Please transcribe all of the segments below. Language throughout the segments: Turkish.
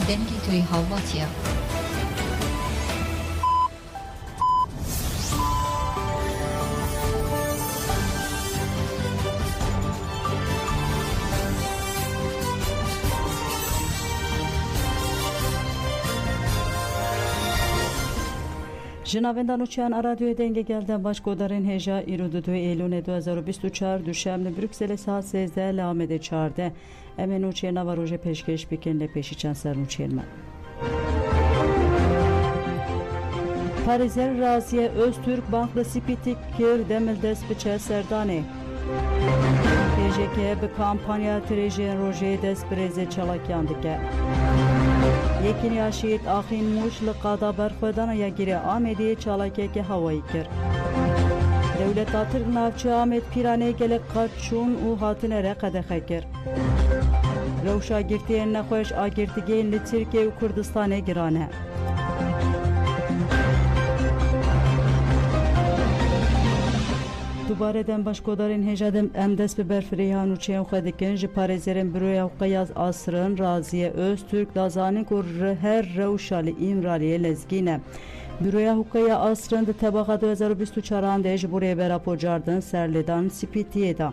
dengi توی هاواتیا جنابندان و چیان رادیوی دنگ گلدن باش گودارین هجا ایرو 2 ایلون 2024 دوشنبه بروکسل ساعت 13 لامده 14 امنو چینا و روژه پیشکش بیکن لپیشی چند سرنو چیلمن پاریزر رازیه Öztürk Banklı Spitik Kir Demil Dest Biçer Serdane TJK bir kampanya Trejen Roje Dest Breze Çalakyan dike Yekin yaşayit Axin Muşlı Qada Berxvedana ya gire Amediye Çalakeke havayı kir Devlet Atır Navçı Ahmet Pirane gelek kaçun u hatinere kadexe kir Revşa girtiyen nekhoş a girtigeyin li Türkiye u Kürdistan'e girane دوباره دم باش کدارین هجادم امدست به برفریان و چین خودکن جی پارزرین بروی قیاز آسرن رازیه Öztürk دازانی که هر روشالی ایمرالیه لزگینه بروی حقیقی آسرن ده طبقه 2024 ده جبوری برا پوجاردن سرلیدان سپیتیه دا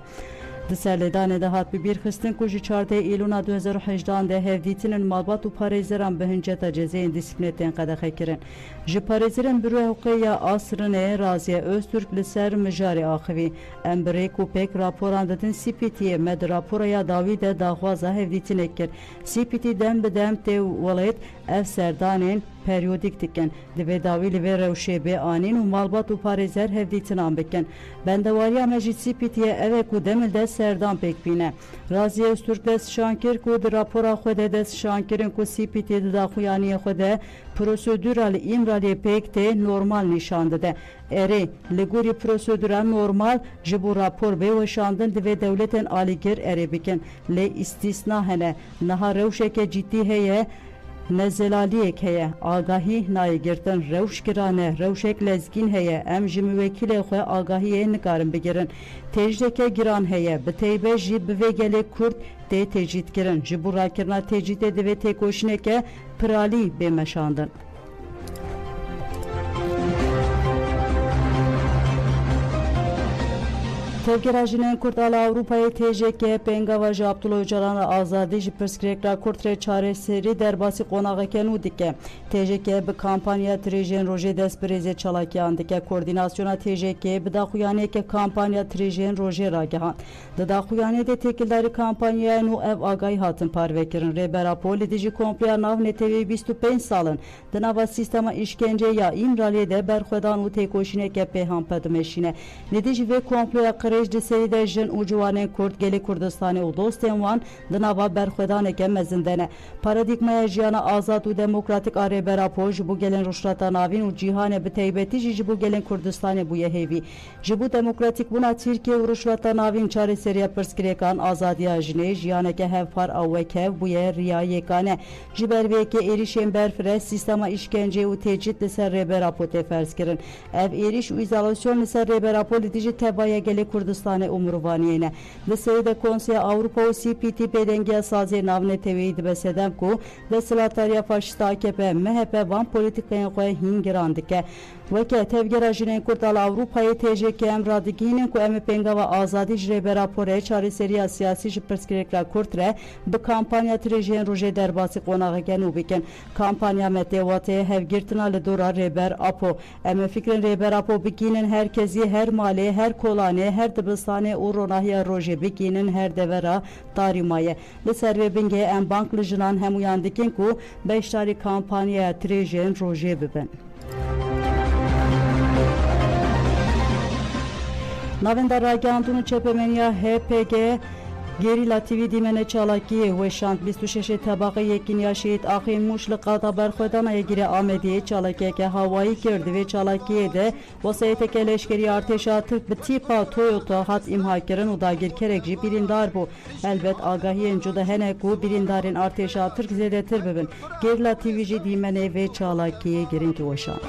ده سرلیدان ده هات bir خستن کجی 14 ایلون 2018 ده هفدیتین مالبات و پارزران به هنجتا جزین دیسپلینتین قدخه کرن جی پارزرین بروی حقیقی آسرن رازیه Öztürk لسر مجاری آخوی امبریک و پک راپوران دادن سپیتیه مد راپوریا داوی ده داخوازه هفدیتین اکر سپیتی دم بدم تی ولید اف سردانین periyodik diken ve davili ve revşebe anin u malbat u parizer hevditin an beken bendevariya meclisi pitiye eve ku demilde serdan pekbine Raziye Öztürk des şankir ku de rapora xwede des şankirin ku sipiti de da xuyaniye xwede prosedürali imrali pekte normal nişandı de eri leguri prosedüra normal jibu rapor be veşandın ve devletin aligir ere beken le istisna hene naha revşeke ciddi heye Nezelaliyek heye, agahi nayi girtin, revş girane, revşek lezgin heye, em ji müvekile xwe agahiye nikarin bigirin. Tecdeke giran heye, bi teybe ji bive gele Kürt te tecid girin. Ji bu rakirna tecid edi ve tekoşineke pirali bemeşandın. Tevgerajinin Kurtala Avrupa'yı TJK Pengavaja Abdullah Öcalan'a azadi ji perskrekra kurtre çareseri derbasi qonağıken u dike. TJK bi kampanya Trejen Roje Despreze Çalakyan dike koordinasyona TJK bi daxuyaneke kampanya Trejen Roje ragehan. Da daxuyanede tekildari kampanyaya nu ev agay hatın parvekirin. Rebera politici kompliya nav netevi 25 salın. Dınava sistema işkence ya imraliyede berxwedan u tekoşineke peyhan pedmeşine. Nedici ve komploya Rejdi seride jin u ciwanên Kurd gelê Kurdistanê û dostên wan di nava berxwedaneke mezindene. Paradigmaya jiyana azad û demokratik a rêbera ji bo gelên rûşrata navîn û cîhanê bi taybetî jî ji bo gelên Kurdistanê bûye hêvî. Ji bo demokratîkbûna Tirkiye û rûşrata navîn çareseriya pirsgirêkan azadiya jinê jiyaneke hevpar a wekhev bûye riya yekane. Ji ber vê yekê êrişên berfireh sîstema îşkenceyê û tecîd li ser rêbera tê ferz kirin. Ev êriş û îzolasyon li ser rêbera polîtî jî tevaya gelê Kurdistanê û mirovaniyê li serê Konseya Avrupa û CPT pêdengiya sazê navne tevî dibe sedem ku desthilatariya faşîst AKP MHP van polîtikayên xwe hîn giran dike. Weke tevgera jinên Kurtala Avrupayê TJK em radigihînin ku em ê pengava azadî ji rêbera porê çareseriya siyasî ji pirsgirêkra Kurd re bi kampanya Trejen Roje derbasî qonağeken û bikin. Kampanya me tê watê hevgirtina li dora rêber Apo. Em ê fikrin rêber Apo bikînin herkesî her malê her kolanê her dibistanê û ronahiya rojê bikînin her devera tarîmayê. Li ser vê bingê em bank li jinan hemûyan dikin ku beşdarî kampanyaya Trejen Roje bibin. Navenda ragandunu çepemeniya HPG Gerilla TV dimene çalakiye ve şant 26 tabaka yekin yaşayıt Axin Muşlu qada berxwedanaya gire Amediye çalakiyeke havayı girdi ve çalakiyede vasayeteke leşkeri arteşa Türk bi tipa Toyota hat imha kirin u dagir kerekci birindar bu. Elbet agahiyen cuda heneku birindarin arteşa Türk zedetir bibin. Gerilla TV dimene ve çalakiye girin ki ve şant.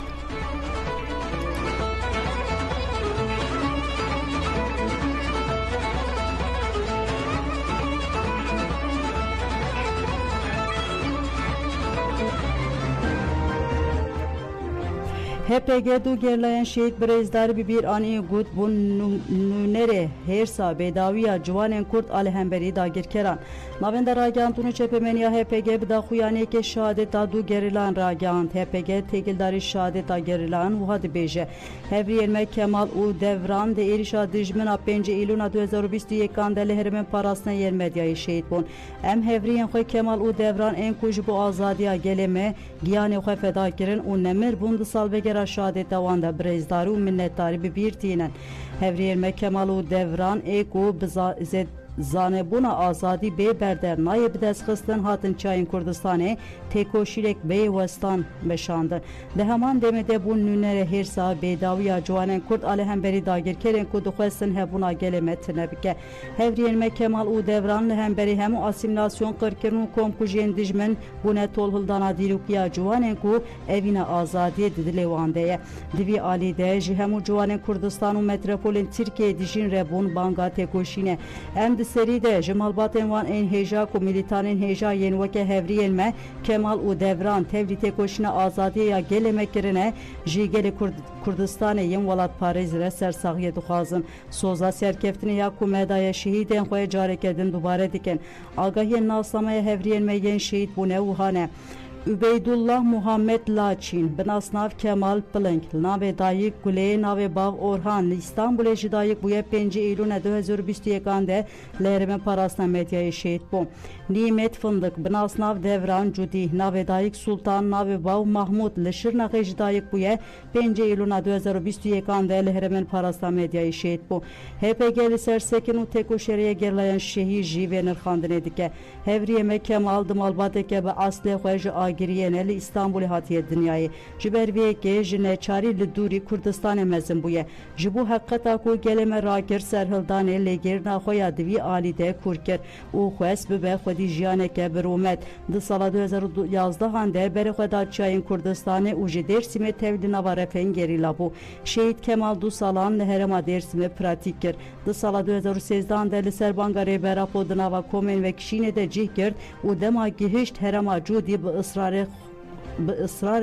HPG dû gerlayan şehit birêzdarî bi bir anî got bû nûnerê hêrsa bêdawiya ciwanên Kurd a li hemberî dagirkeran. Navenda ragihandûna çepemeniya HPG bi daxuyaniyekê şehadeta dû gerilan ragihand. HPG têkildarî şehadeta gerilan wiha dibêje. Hevriyên me Kemal û Devran di êrişa dijmina 5 Îlûna 2021 de li herêmên parastina yên medyayê şehîd bûn. Em hevriyên xwe Kemal û Devran ên ku ji bo azadiya gelê me giyanê xwe feda kirin û nemir bûn di salvegera şehadeta wan de birêzdarî û minnetdarî bi bîr tînin. Hevriyên me Kemal û Devran ê ku bi zanebûna azadî bê berder nayê bi destxistin hatin çayên Kurdistanê têkoşîrek bêwestan meşandin. Di heman demê de bûn nûnerê hêrsa bêdawiya ciwanên Kurd a li hemberî dagirkerên ku dixwestin hebûna gelê me tune bike. Hevriyên me Kemal û Devran li hemberî hemû asîmilasyon qirkirin û komkujiyên dijmin bûne tolhildana dîrokiya ciwanên ku evîna azadiyê di dilê wan de ye. Di vî alî de ji hemû ciwanên Kurdistan û metropolên Tirkiyeyê dijîn re bûn banga têkoşînê. Em di serî de ji malbatên wan ên hêja ku militanên hêja yên weke hevriyên me Kemal û Devran tevlî têkoşîna azadiyê ya gelê me kirine ji gelê Kurdistanê yên welatparêz re sersaxiyê dixwazin. Soza serkeftinê ya ku medaya şehîdên xwe careke din dubare dikin. Agahiyên nasnameya hevriyên me yên şehîd bûne wiha ne. Übeydullah Muhammed Laçin, bi nasnav Kemal Pılınk, navê dayîk Gulê, navê bav Orhan, li İstanbulê jî dayîk bûye 5 Îlûna 2021 de li herêmên parastina medyayê şehîd bû. Nîmet Fındık, bi nasnav Devran Cudî, navê dayîk Sultan, navê bav Mahmud, li Şirnexê jî dayîk bûye 5 Îlûna 2021 de li herêmên parastina medyayê şehîd bû. HPG li ser sekin û têkoşeriye gerlayan şehîd jî vê nirxandinê dike. Hevriyê me Kemal di malbateke bi aslê xwe ji agiriyene li İstanbulê hatiye dinyayê. Ji ber vê yekê ji neçarî li dûrî Kurdistanê mezin bûye. Ji bo heqeta ku gelê me rakir serhildanê lêgirina xwe ya di vî alî de kûr kir û xwest bibe xwedî jiyaneke bi romet. Di sala 2011 de berê xwe da çayên Kurdistanê û ji Dêrsimê tevlî nava Refên gerîla bû. Şehîd Kemal du salan li herêma Dêrsimê pratik kir. Di sala 2013 de li ser banga rêbera di nava Komên ve Kişînê de cih girt û dema gihişt herêma Cudî bi ısrarê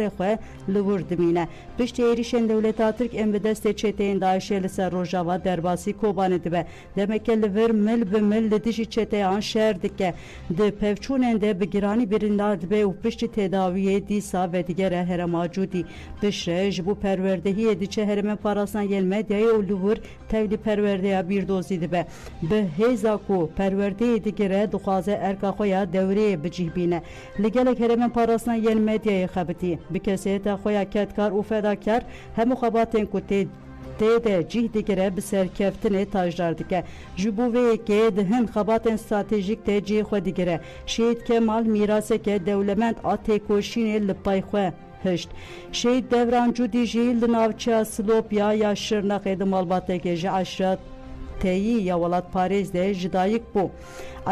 xwe li wir dimîne. Piştî êrişên Dewleta Tirk em bi destê çeteyên Daişê li ser Rojava derbasî Kobanê dibe. Demeke li vir mil bi mil li dijî çeteyan şer dike. Di pevçûnên de bi giranî birîndar dibe û piştî tedaviyê dîsa ve digere herêma Cudî. Pişre ji bo perwerdehiyê diçe herêmên parastina yên medyayê û li wir tevlî perwerdeya bîrdozî dibe. Bi hêza ku perwerdeyê digire dixwaze erka xwe ya dewreyê bicih bîne. Li gelek herêmên parastina yên medyayê xebitî bi keseyeta xwe ya ketkar û fedakar hemû xebatên ku tê de cih digire bi serkeftinê tajdar dike. Ji bo vê yekê di hin xebatên stratejîk de cihê xwe digire. Şehîd Kemal mîraseke dewlemend a têkoşînê li pay xwe hişt. Şehîd Devran Cudî jî li navçeya Silopya ya Şirnexê di malbatekê ji eşrat teyî ya welatparêz de ji dayîk bû.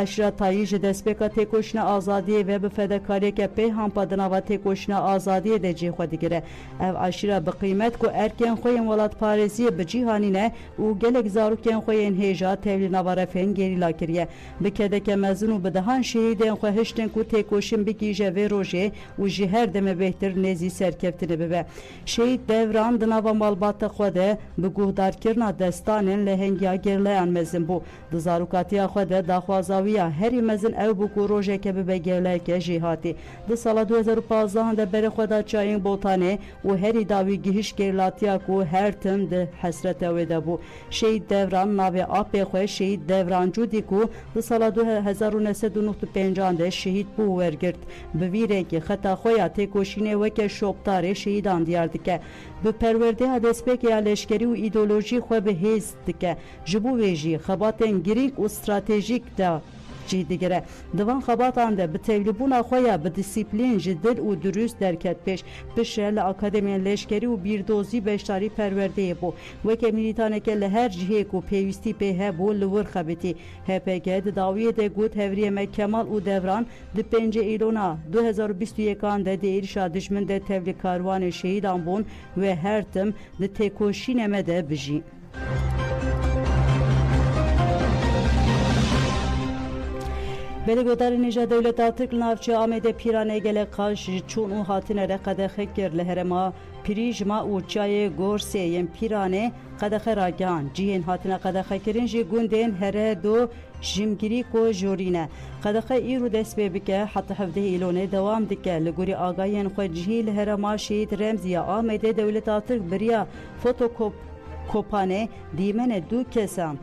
Eşratayî ji destpêka têkoşîna azadiyê ve bi fedakariyeke pê hampa di nava têkoşîna azadiyê de cih xwe digire. Ev eşîra bi qîmet ku erkên xwe yên welatparêziyê bi cîhanîne û gelek zarokên xwe yên hêja tevlî nava Refên gerîla kiriye. Bi kedeke mezin û bi dihan şehîdên xwe hiştin ku têkoşîn bikîje vê rojê û ji her deme bêhtir nêzî serkeftinê bibe. Şehîd Devran di nava malbata xwe de bi guhdarkirina destanên lehengiya gerleyan mezin bû. Di zarokatiya xwe de daxwaza herî mezin ew bû ku rojeke bibe gerleyeke jî hatî. Di sala 2015 de berê xwe da çayên Botanê û herî dawî gihîşt gerlatiya ku her tim di hesreta wê de bû. Şehîd Devran navê apê xwe Şehîd Devran Cudî ku di sala 1995 de şehîd bû wergirt. Bi vî rengî xeta xwe ya têkoşînê weke şoptarê şehîdan diyar dike. Bi perwerdeya destpêkê ya leşkerî û îdeolojî xwe bi hêz dike. Ji bo wê jî xebatên girîng û stratejîk de cih digire. Divan xebatan de bi tevlîbûna xwe ya bi dîsîplîn ji dil û dürûst derket pêş. Pişre li akademiyên leşkerî û bîrdozî beşdarî perwerdeyê bû. Weke milîtaneke li her cihê ku pêwîstî pê hebû li wir xebitî. HPG di dawiyê de got hevriyê me Kemal û Devran di 5 Îlûna 2021 de di êrişa dijmin de tevlî karwanê şehîdan bûn ve her tim di têkoşînê me de bijî. Beligödarı Nija Devleta Türk Navçı Amede Pirane gele kaş çun u hatine re kadexe kir leherema pirijma u çaye gorse yem Pirane kadexe ragan cihen hatine kadexe kirin ji gundên here do jimgirî ko jorîne kadexe îro dest pê bike heta hevdeh îlonê dewam dike li gorî agahiyên xwe cihî li herema Şehîd Remziya Amedê Devleta Türk biriya fotokopane dîmene du kesan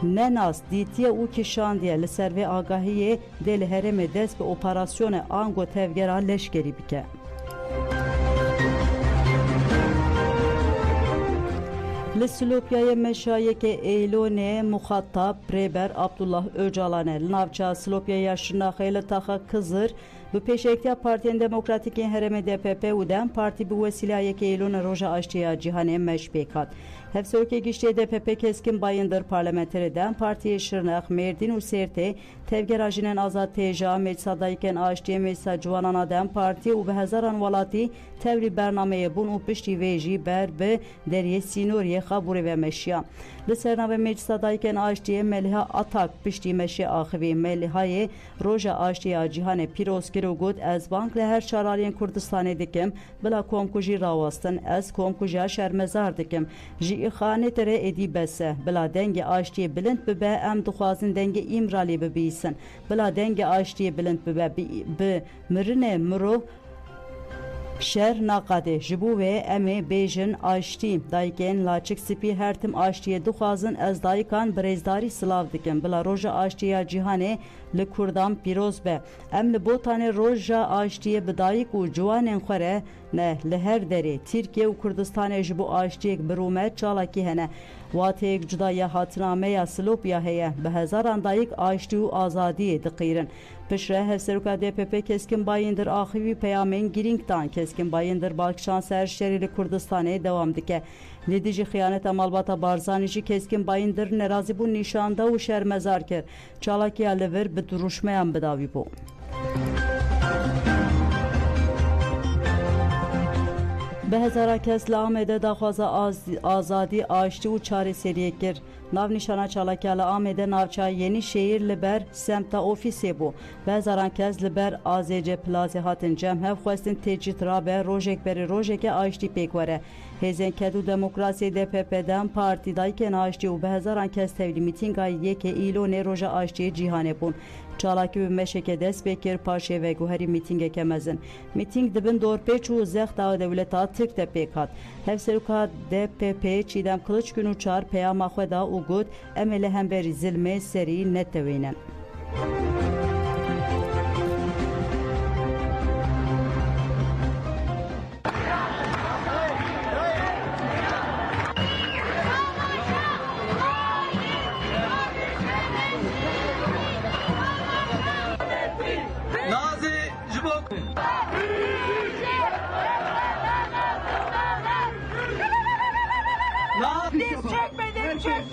Nenas dîtiye û kişandiye li ser vê agahiyê dê li herêmê dest bi operasyona ango tevgera leşkerî bike. Li Silopyayê meşayeke Eylonê muxatab Rêber Abdullah Öcalan e li navça Silopyaya Şirnaxê li taxa Kızır bi pêşektiya Partiyên Demokratîkên Herêmê DPP û Dem Partî bi wesilayeke Eylonê Roja Aştiya Cîhanê meş pêk hat. Hevserokê Giştê DPP Keskin Bayındır Parlamenterê Dem Partiyê Şirnax, Mêrdîn û Sêrtê tevgera jinên azad têja Meclisa Dayikên Aştiyê Meclisa Ciwanana Dem Partî û bi hezaran welatî tevlî bernameyê bûn û piştî vê jî ber bi deriyê Sînoriyê xaborê ve meşiya. Li sernavê Meclisa Dayikên Aştiyê Meliha Atak piştî meşê axivî Melihayê Roja Aştiya Cîhanê pîroz kir û got ez bank li her şaraliyên Kurdistanê dikim bila komku jî rawastin ez komku jiya şermezar dikim ji îxanê tere êdî bese bila dengê aştiyê bilind bibe em dixwazin dengê îmralê bibîsin bila dengê aştiyê bilind bibe bi mirinê mirov şer naqade ji bo wê em ê bêjin aştî dayikên laçik spî her tim aştiyê dixwazin ez dayikan birêzdarî silav dikim bila roja aştiya cîhanê li Kurdan pîroz be em li botanê roja aştiyê bi dayik û ciwanên xwe re ne li her derê Tirkiye û Kurdistanê ji bo aştiyek bi rûmet çalakî hene wateyek cudaya hatinameya Silopya heye bi hezaran dayik aştî û azadiyê diqîrin. Pişre Hevseroka DPP Keskin Bayındır axivî peyamên girîngdan Keskin Bayındır Balkşan serşerî li Kurdistanê dewam dike. Li dijî xıyaneta malbata Barzanî jî Keskin Bayındır nerazîbûn nîşanda û şermezar kir. Çalakiya li vir bi duruşmeyan bidavî bû. Bi hezara kes li Amedê daxwaza azadî aştî û çareseriyê kir. Navnîşana çalakiya li Amedê navçaya Yenîşehîr li ber semta ofîsê bû. Bi hezaran kes li ber AZC Plazê hatin cemhev xwestin têcît rabe rojek berî rojeke aştî pêk were. Hêzên Ked û Demokrasiyê DPP Dem Partî dayikên aştî û bi hezaran kes tevlî mîtînga yekê îlonê roja aştiyê cîhanê bûn. Çalakî bi meşeke dest pê kir paşê veguherî mîtîngeke mezin. Mîtîng dibin dorpêç û zexta Devleta Tirk de pêk hat. Hevseroka DPP Çîdem Kılıçgün û çar peyama xwe da û got em ê li hemberî zilmê serî netewînin. Biz çökmeyeceğiz.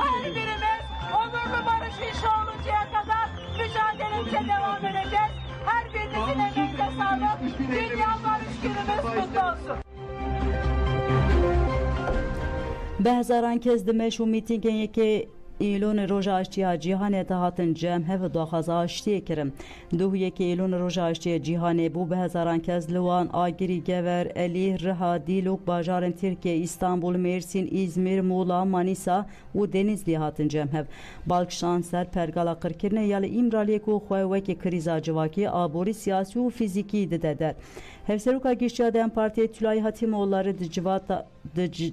Her birimiz onurlu barış inşa oluncaya kadar mücadelemize devam edeceğiz. Her birinizin emeğine sağlık. Dünya Barış Günümüz kutlu olsun. Bi hezaran kes dimeş û mîtîngên yekê îlonê roja aştiya cîhanê de hatin cemhev daxwaza aştiyê kirin. Du yekê îlonê roja aştiya cîhanê bû bi hezaran kes li wan Agirî, Gever, Elî, Riha, Dîlok, bajarên Tirkiye, İstanbul, Mêrsîn, İzmir, Muğla, Manîsa û Denizlî hatin cemhev. Balkşan ser pergala qirkirinê ya li îmraliyek û xwe wekî krîza civakî, aborî siyasî û fîzîkî dide der. Hevseroka Giştiya Dem Partiyê Tülay Hatimoğulları di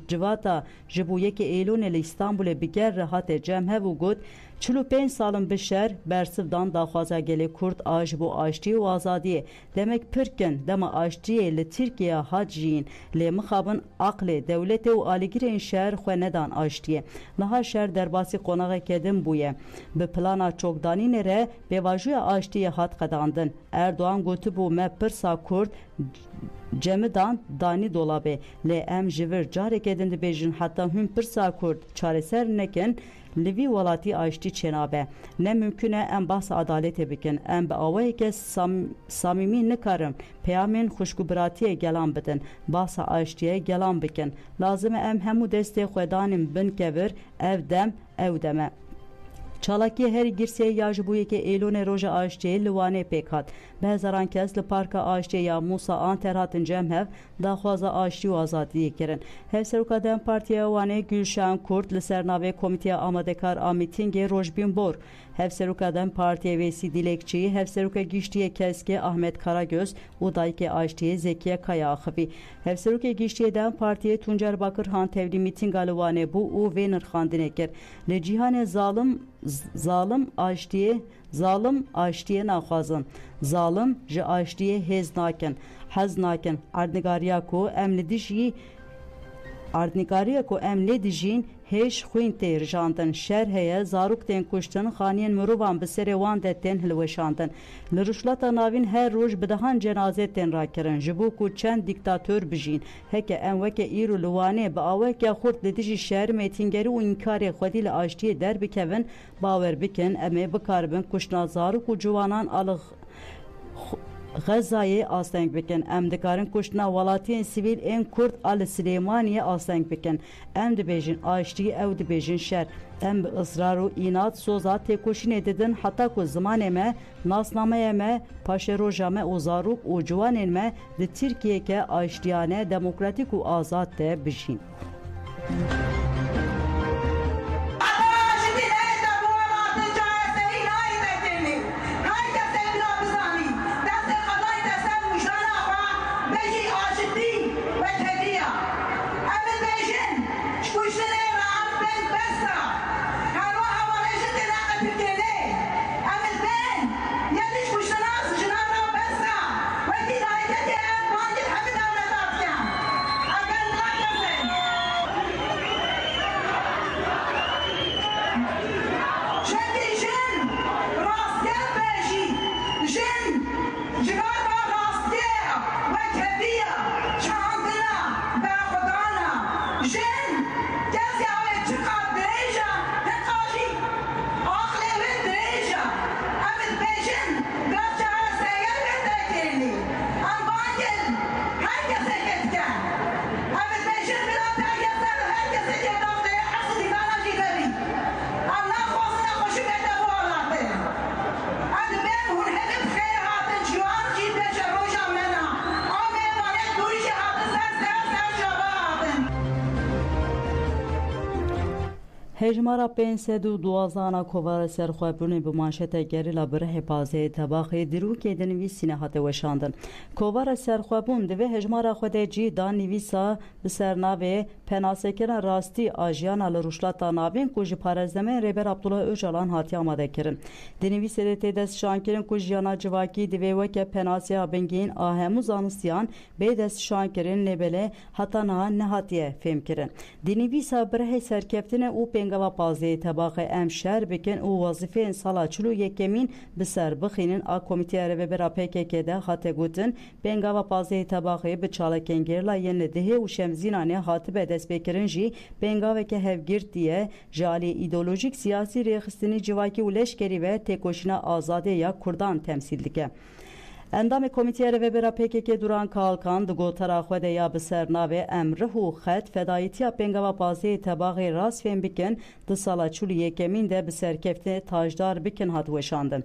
civata ji bo yekê îlonê li İstanbulê bi ger re hate cemhev û got 45 salin bi şer bersivdan daxwaza gelê Kurd a ji bo aştiyê û azadiyê. Demek pirkin dema aştiyê li Tirkiye hat jîn lê mixabin aqlê dewletê û alîgirên şer xwe nedan aştiyê. Niha şer derbasî qonaqeke din bûye. Bi plana çokdanînê re pêvajoya aştiyê hat qedandin. Erdoğan gotibû me pirsa Kurd cemidan danî dolabê lê em ji vir careke din dibêjin heta hûn pirsa Kurd çareser nekin li vî welatî aştî çênabe. Ne mümkün e em bahsa adaletê bikin. Em bi awayeke samîmî nikarin peyamên xuşkûbiratiyê gelan bidin. Bahsa aştiyê gelan bikin. Lazim e em hemû destê xwe danîn bin kevir ev dem ew deme. çalaki her girse ya ji bo yekê êlonê roja aştiyê li Wanê pêk hat. Bi hezaran kes li parka aştiyê ya Musa Anter hatin cem hev daxwaza aştî û azadiyê kirin. Hevseroka Dem Partiya Wanê Gülşen Kurt li ser navê Komîteya Amadekar a mîtingê Rojbînbor. Hevseroka Dem Partiya Vêsî Dilekçî, Hevseroka Giştiyê Keskê Ahmet Karagöz û dayîkê aştiyê Zekiye Kaya axivî. Hevserokê Giştiyê Dem Partiyê Tuncer Bakır han tevlî mîtinga li Wanê bû û vê nirxandinê kir. Li cîhanê zalim aştiyê naxwazin. Zalim ji aştiyê hêz nakin, hez nakin. Erdnigariya ku em lê dijîn hêj xwîn tê rijandin. Şer heye zarok tên kuştin, xaniyên mirovan bi serê wan de tên hilweşandin. Li rûşlata navîn her roj bi dehan cenazê tên rakirin. Ji bo ku çend dîktatör bijîn. Heke em weke îro li Wanê bi aweke xurt li dijî şer mêtîngerî û înkarê xwedî li aştiyê derbikevin, bawer bikin em ê bikaribin kuştina zarok û ciwanan ali Gazayê asteng bikin. Em dikarin kuştina welatiyên sivîl ên Kurd a li Silêmaniyê asteng bikin. Em dibêjin aştî, ew dibêjin şer. Em bi ısrar û înat soza têkoşînê didin heta ku zimanê me, nasnameyê me, paşeroja me û zarok û ciwanên me di Tirkiyeyeke aştiyane, demokratîk û azad de bijîn. Hejmara pensed û duwazana kovara serxwebûnê bi manşeta gerîla birehê pazeyê tebaxê dîrokê di nivîsîne hate weşandin. Kovara serxwebûn divê hejmara xwe de cî da nivîsa bi ser navê penasekirina rastî a jiyana li rûşlata navên ku ji parêzdemeyên Rêber Abdullah Öcalan hatiye amadekirin. Di nivîsê de tê destşankirin ku jiyana civakî divê weke penasiya bingehîn a hemû zanistiyan bê destşankirin lêbelê heta niha nehatiye fêmkirin. Di nivîsa birehê serkeftinê û pêngava pazeyê tebaxê em şer bikin û wazîfeyên sala çil û yekemîn bi ser bixînin a Komîteya Rêvebera PKK de hate gotin pêngava pazeyê tebaxê bi çalekên gerîla yên li Dihê û Şemzînanê hatibe destpêkirin jî pêngaveke hevgirtiye ji aliyê îdeolojîk siyasî rêxistinî civakî û leşkerî ve têkoşîna azadê ya Kurdan temsîl dike. Endamê Komîteya Rêvebera PKK Duran Kalkan di gotara xwe de ya bi ser navê em rih û xet fedayîtiya pêngava pazeyê tebaxê rast fêm bikin di sala çûl yekemîn de bi serkeftinê tajdar bikin hat weşandin.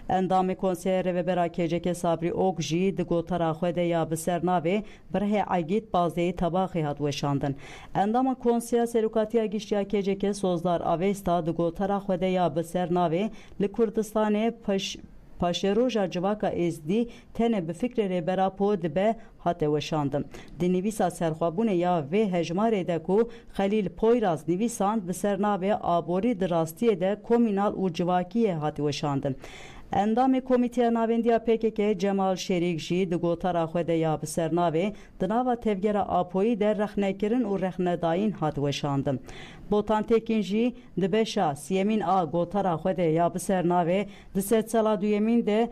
Endamê Konseya Rêvebera KCK Sabri Ok jî di gotara xwe de ya bi ser navê birehê Aygît pazeyê tebaxê hat weşandin. Endama Konseya Serokatiya Giştiya KCK Sozdar Avesta di gotara xwe de ya bi ser navê li Kurdistanê Paşeroja civaka êzdî tenê bi fikrê Rêbera Po dibe hate weşandin. Di nivîsa serxwebûnê ya vê hejmarê de ku Xelîl Poyraz nivîsand bi ser navê aborî di rastiyê de komînal û civakiyê hate weşandin. Endamê Komîteya Navendiya PKK Cemal Şerîk jî di gotara xwe de ya bi ser navê di nava tevgera Apoyî de rexnekirin û rexnedayîn hat weşandin. Botantekîn jî di beşa siyemîn a gotara xwe de ya bi ser navê di sed sala duyemîn de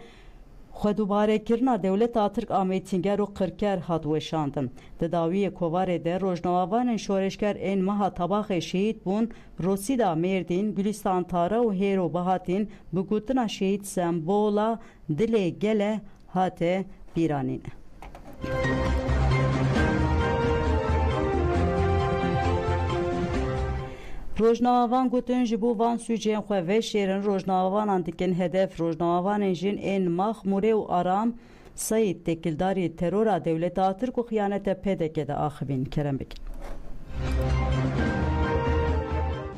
xwedûbarekirina dewleta Tirk a mêtînger û qirker hat weşandin. Di dawiyê kovarê de rojnavanên şoreşger ên meha tebaxê şehîd bûn Rosîda Mêrdîn, Gülistan Tara û Hêro Bihatîn bi gotina şehîd sembola dilê gele hate bîranîn. Rojnavan gotun ji bo van sücên xwe ve şêrin rojnavanan dikin hedef rojnavanan jin ên Maxmûrê û Aram Sayîd tekildarî terora dewleta Tirk û xıyanete PDK'de axivîn Kerembek.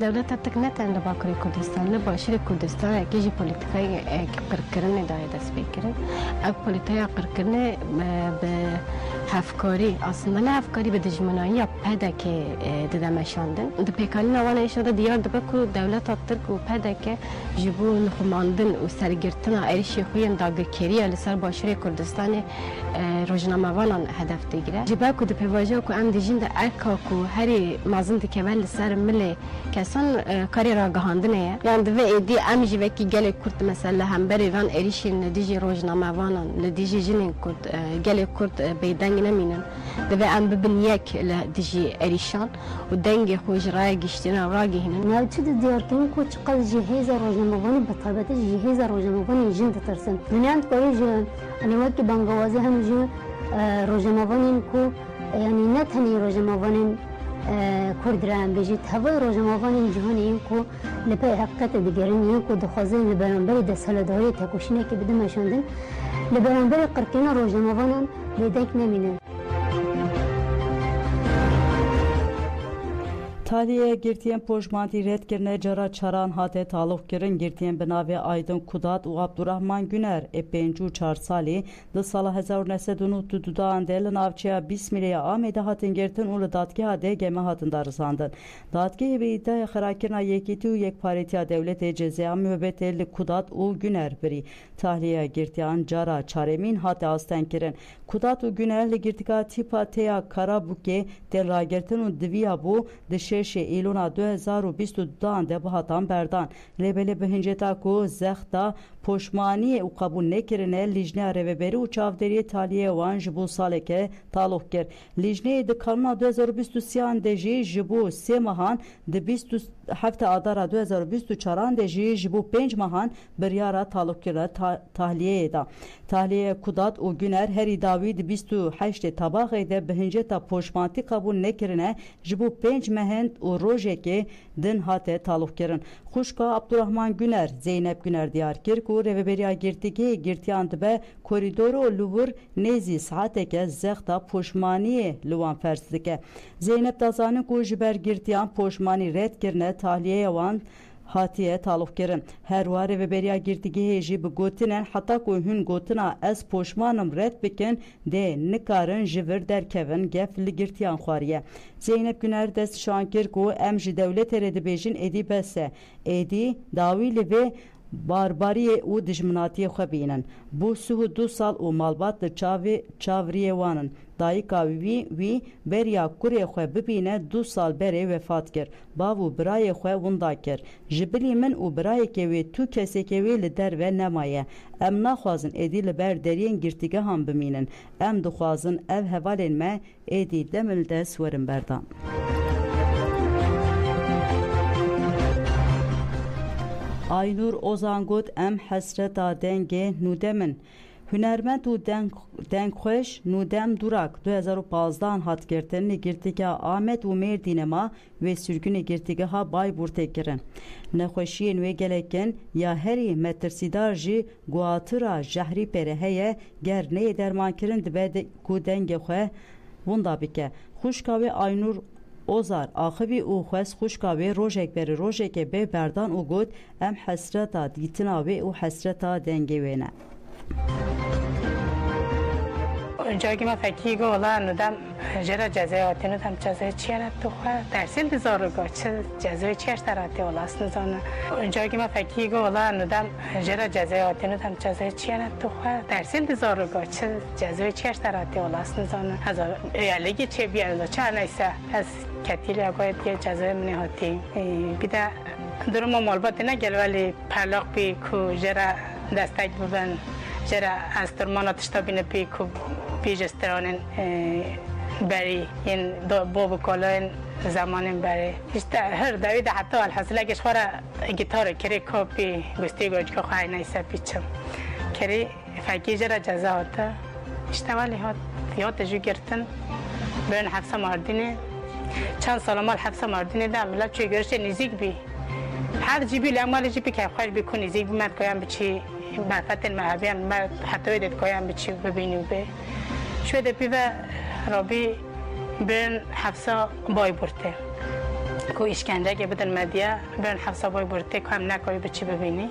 دولت تک نه تنها باکری کردستان نه باشید کردستان اکیجی پلیتیکای قرقرنه داره دست بکره اب پلیتیکای قرقرنه به هفکاری اصلا نه هفکاری به دجمنایی یا پدا که ددمشاندن د پیکانی نوانه ایشاده دیار دبه که دولت ترک و پدا که جبو نخماندن و سرگرتن ایرشی خویم داگرکری لسر باشید کردستان روزنامه‌وانان هدف دیگره جبه که دپیواجه که ام دیجین ده ارکا که هری مازن دکول لسر ملی کسان کاری را گهاندنه یعنی دوی ایدی ام جبه که گل کرد مثلا هم بری وان ایرشی ندیجی روزنامه‌وانان ندیجی جنین کرد گل کرد بیدنگ نمینن دوی ام ببین یک لدیجی ایرشان و دنگ خوش رای گشتینا و راگی هنن یا چی دیار کن کو چقدر جهیز روزنامه‌وانی بطبیعت جهیز روزنامه‌وانی جند ترسن دنیان کاری جن یعنی وقتی بانگوازی هم جو روزنامه‌وانی کو یعنی نه تنی روزنامه‌وانی کردران بجید هوای روزنامه‌وانی جهانی کو لپای حقیقت دیگران یا کو دخوازن لبرانبری دسته‌داری تکوشینه که بده مشاندن لبرانبری قرقینا روزنامه‌وانان لیدک نمینن. Taliye girtiyen pojmanti redkirine cara çaran hate taluk kirin girtiyen binave Aydın Kudat u Abdurrahman Güner epencu 4 sali da sala 1999 dudan del navçaya bismillah amede hatin girtin ulu datki hade geme hatın darısandın. Datki bir iddia xarakirna yekiti u yek paritiya devlete cezaya mübeteli Kudat u Güner biri. Tahliye girtiyen cara çaremin hate asten kirin. Kudat u Günerli girtika tipa teya karabuke tel ragirtin u diviya bu dişe ایلونا 2022 ده بهاتان بردان لبله به هنجتا کو زختا پشمانی او قبول نکرنه لیجنه روبری و چاودری تالیه وان جبو ساله که تعلق کر لیجنه د کانون 2023 دجی جبو 3 ماهان د 27 آذر 2024 دجی جبو 5 ماهان بریارا تعلق کر تحلیه دا تحلیه کودات او günер her david 28 tabaqe de behinceta poşmanti kabul nekrine jibu 5 mehend o rojeke din hate taluk kirin Xuşka Abdurrahman Güner Zeynep Güner diyarkir ku reveberiya girtiki girtiyan be koridoru luvur nezi saateke zexta poşmani luvan fersdike Zeynep dazanı ku jiber girtiyan poşmani red kirne tahliye yavan hatiye taluk kirin. Her ware ve beriya girtigi heji bi gotinen hatta ku hün gotina ez poşmanım red bikin de nikarin jivir derkevin gef li girtiyan xwariye. Zeynep Güner dest şankir ku em ji devlet eredibêjin êdî bese êdî dawî ve barbariyê û dijminatiyê xwe bînin. Bu suhu 2 sal û malbat li çavriyê wanin. Dayika wî beriya kurê xwe bibîne 2 sal berê vefat kir. Bav û birayê xwe winda kir. Ji bilî min û birayekê wê tu kesekê wê li derve nemaye. Em naxwazin êdî li ber deriyên girtîgehan bimînin. Em dixwazin ev hevalên me êdî demil dest werin berdan. Aynur Ozangot em hesreta denge nudemin. Hünermend û dengxweş nûdem durak 2015 hat girtin girtîgeha Amed û Mêrdînema wê sürgûnê girtîgeha Bayburtê kirin. Nexweşiyên wê gelekin ya herî metirsîdar jî guhatira jehrî pêre heye ger neyê dermankirin dibe ku dengê xwe winda bike. Xuşka wê Aynur Ozar axivî û xwest xuşka wê rojek berî rojekê bê berdan û got em hesreta dîtina wê û hesreta dengê wê ne. جایی ما فکری گو ولی ندم جرا جزای آتی ندم جزای چیه نتو خواه درسیل دیزارگاه چه جزای چیش تراتی ولی است نزانه جایی ما فکری گو ولی ندم جرا جزای آتی ندم جزای چیه نتو خواه درسیل دیزارگاه چه جزای چیش تراتی ولی است نزانه از یالیگی چه بیاد چه نیسته از کتیلی اگه دیگه جزای منی هاتی بیده درم مالبات نگل ولی پرلاق بی کو جرا دستک ببن جرا از درماناتش تا بینه پی کو پیجسترانن بری این بو بکالن زمانن بری işte her davide hatta alhasile geç fara gitar kere kopi gusti goj ko khay neyse piçim kere fakir jara ceza hatta işte vali hat yat ju girtin ben hafsa mardine چند سال مال حبس مردین دام ملت چه گرش نزدیک بی هر جیبی لامال جیبی که خوش بکن نزدیک بی مد کویم بچی معرفت مذهبی هم حتی دید کویم بچی ببینیم به شده پی و رابی برن حبسا بای برته کو اشکنجه که بدن مدیا برن حبسا بای برته که هم نکوی بچی ببینی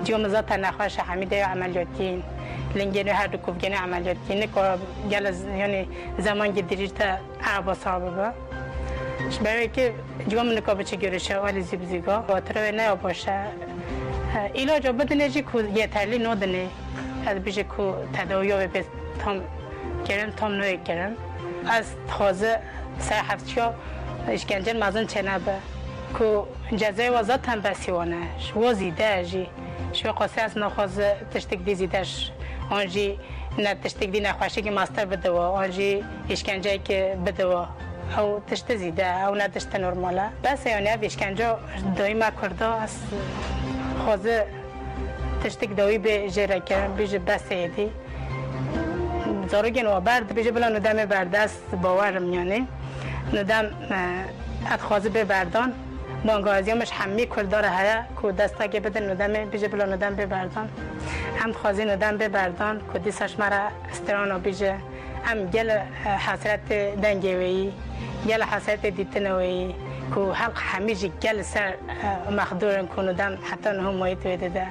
جو مزات نخواش حمیده عملیاتی لنگینه هر دو کوفگینه عملیاتی نکار گل یعنی زمان گدریج تا عربا صاحب با برای که جو من نکار بچی گرشه ولی زیبزیگا باتره نه باشه علاج بدن چی کو یه ترلی ندنه از بیش کو تداوی به تام کردن تام نوع کردن از تازه سر هفتشیا اشکنجه مازن چه نبه که جزای وزات هم بسیوانش وزیده اجی شو قصه از نخواز تشتک دی زیدش آنجی نه تشتک دی نخواشی که ماستر بده و آنجی اشکنجه که بده و او تشت زیده او نه تشت نرماله بس یعنی اشکنجه دایما کرده از خوازه تشتک داوی به جره کردن بیش بس ایدی زارگین و برد بیش بلا ندم بردست باورم یعنی ندم ادخوازه به بردان بانگازیامش همی کرداره هیا که دستا که بدن ندم بیش بلا ندم به بردان هم خوازی ندم به بردان که دیساش مرا استران و بیش هم گل حسرت دنگوی گل حسرت دیتنوی که حق همیشه گل سر مخدورن که ندم حتی نه مایت ویده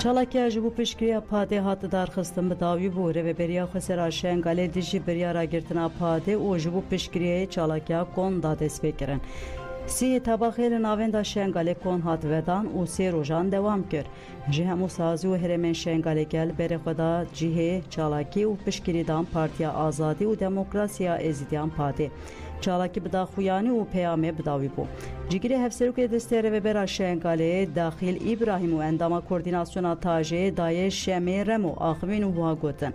Çalakya ji bu piştgiriya padê hat darxistin bi dawî bû rêveberiya Xwesera Şengalê dijî biryara girtina padê û ji bu piştgiriyê Çalakya Kon da dest pê kirin. Sî tabaxê li navenda Şengalê Kon hat vedan û sê rojan dewam kir. Ji hemû sazî û herêmên Şengalê gel berê xwe da cihê, çalakî û piştgirî dan Partiya Azadî û Demokrasiya Êzidiyan Padê. Çalakî bi daxuyanî û peyamê bi dawî bû. Cigirê hevserokê destê rêvebera Şengalê Daxil İbrahîm û endama koordînasyona tajê dayê Şemê Remo axivîn û wiha gotin.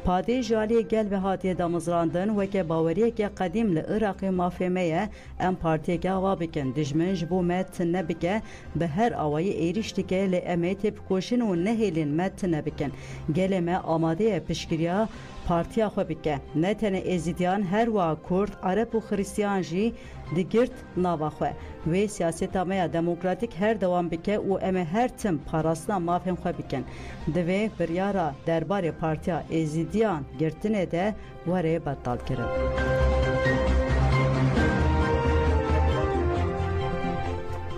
Padê ji aliyê gel ve hatiye damizrandin weke baweriyeke qedîm li Iraqê mafê me ye em partiyeke ava bikin. Dijmin ji bo me tin nebike bi her awayî êriş dike lê em ê têpikoşin û nehêlin me tin nebikin. Gelê me amade ye piştgiriya partiya xwe bike. Ne tenê êzidiyan her wiha Kurd, Arab û Xristiyan jî digirt nava xwe. Wê siyaseta me ya demokratîk her dewam bike û em ê her tim parastina mafên xwe bikin. Divê biryara derbarê Partiya Êzidiyan girtinê de were betal kirin.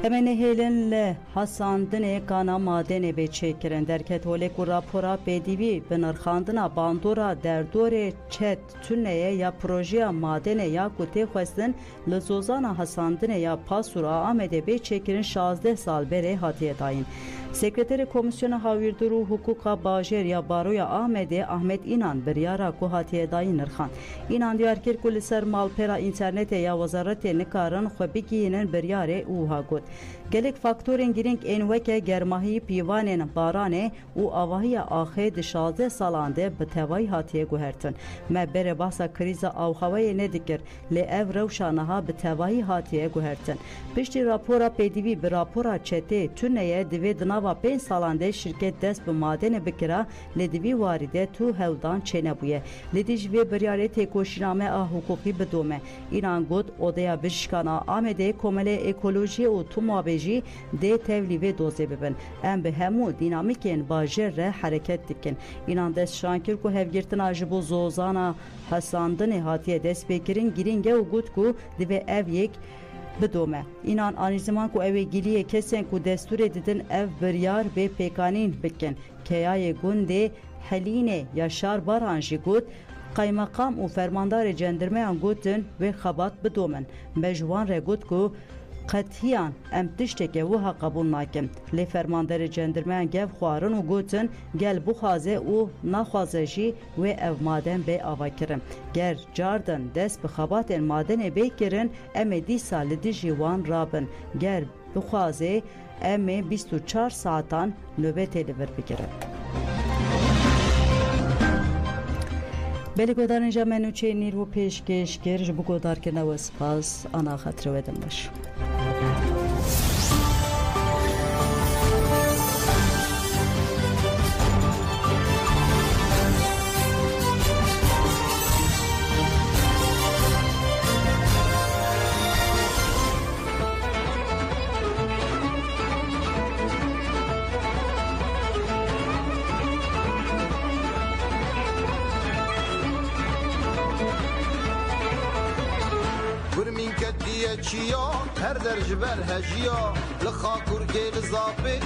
Em ê nehêlin li hasandinê kana madenê bê çêkirin. Derketolê ku rapora pêdivî bi nirxandina bandora derdorê çet tuneyê ya projeya madenê ya ku tê xwestin li zozana hasandinê ya Pasûra Amedê bê çêkirin 16 sal berê hatiye dayîn. Sekreterê Komisyona Hawirdar û Hukuka Bajêr ya Baroya Amedê Ahmet İnan biryara ku hatiye dayîn nirxand. İnan diyar kir ku li ser malpera înternetê ya wezaretê nikarin xwe bigihînin biryarê û wiha got. Gelek faktorên girîng ên weke germahî pîvanên baranê û avahiya axê di 16 salan de bi tevahî hatiye guhertin. Me berê bahsa krîza awxeweyê nedikir lê ev rewşa niha bi tevahî hatiye guhertin. Piştî rapora pêdivî bi rapora çetê tuneyê divê di nava 5 salan de şirket dest bi madenê bikira lê divî warî de tu hewdan çênebûye. Lê dî ji vê biryarê têkoşîname a hukukî bidome. İnan got odeya bijîşkana Amedê komelê ekolojiye û tumabê jî dê tevlî vê dozê bibin. Em bi hemû dînamîkên bajêr re hereket dikin. İnan dest şankir ku hevgirtina ji bo zozana hesandinê hatiye dest pêkirin girîng e û got ku divê ev yek bidome. İnan anîziman ku ew ê giliyê kesên ku desturê didin ev biryar bê pêkanîn bikin. Keyayê gundê Helînê Yaşar Baran jî got Qaymakam û fermandarê cendirmeyan gotin vê xebat bidomin. Me ji wan re got ku qetiyan em tiştekê wiha qebûl nakin. Lê fermanderê cendirmeyan gev xwarin û gotin gel bixwaze û naxwaze jî wê ev maden bê avakirin. Ger cardin dest bi xebatên madenê bê kirin em ê dîsa li dijî wan rabin. Ger bixwaze em ê 24 saatan nöbetê li vir bigirin. Belê godarên ja me nûçeyê nîr û pêşkêş kir ji bo godarkirina we spas ana xetirê we din baş. چیا هر در جبل هجیا لخاکور گل زابه